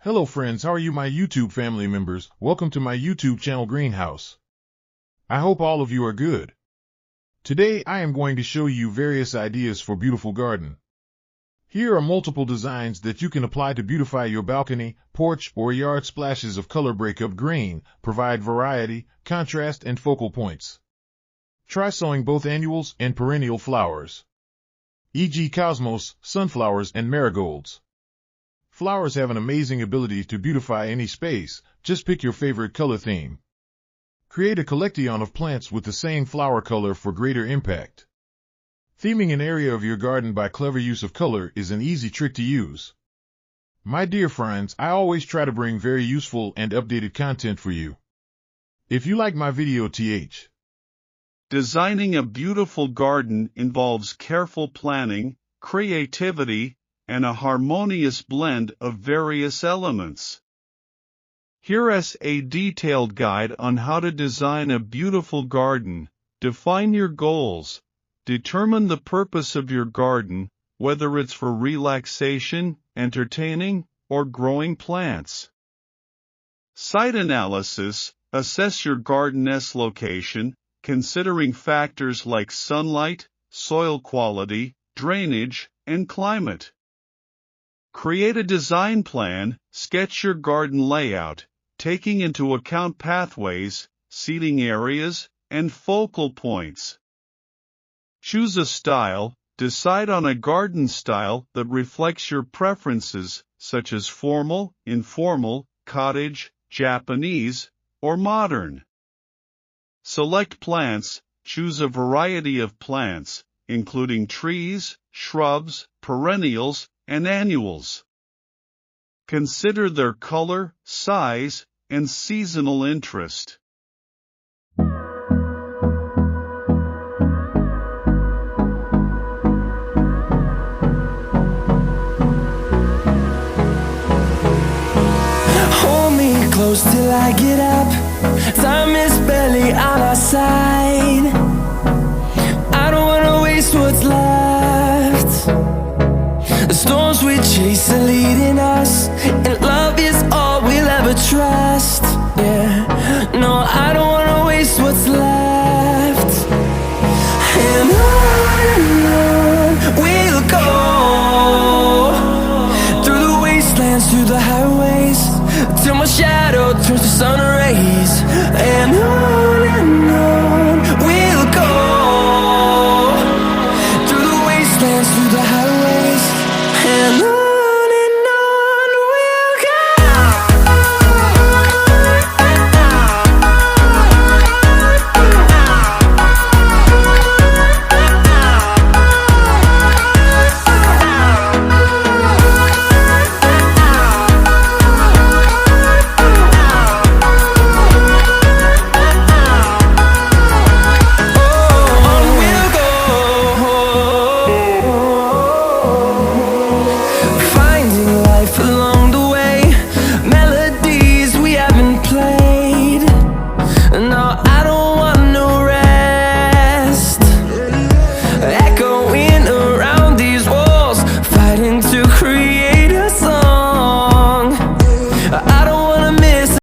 Hello friends, how are you my YouTube family members? Welcome to my YouTube channel Greenhouse. I hope all of you are good. Today I am going to show you various ideas for beautiful garden. Here are multiple designs that you can apply to beautify your balcony, porch, or yard. Splashes of color break up grain, provide variety, contrast, and focal points. Try sowing both annuals and perennial flowers, e.g. cosmos, sunflowers, and marigolds. Flowers have an amazing ability to beautify any space. Just pick your favorite color theme. Create a collection of plants with the same flower color for greater impact. Theming an area of your garden by clever use of color is an easy trick to use. My dear friends, I always try to bring very useful and updated content for you. If you like my video, Designing a beautiful garden involves careful planning, creativity, and a harmonious blend of various elements. Here is a detailed guide on how to design a beautiful garden. Define your goals. Determine the purpose of your garden, whether it's for relaxation, entertaining, or growing plants. Site analysis. Assess your garden's location, considering factors like sunlight, soil quality, drainage, and climate. Create a design plan. Sketch your garden layout, taking into account pathways, seating areas, and focal points. Choose a style. Decide on a garden style that reflects your preferences, such as formal, informal, cottage, Japanese, or modern. Select plants. Choose a variety of plants, including trees, shrubs, perennials, and annuals. Consider their color, size, and seasonal interest. Hold me close till I get up. Time is barely on our side. I don't wanna waste what's left. The storms we chase are leading us, and love is all we'll ever trust. Yeah, no, I don't wanna waste what's left. And on we'll go, through the wastelands, through the highways, till my shadow turns to sun rays. And on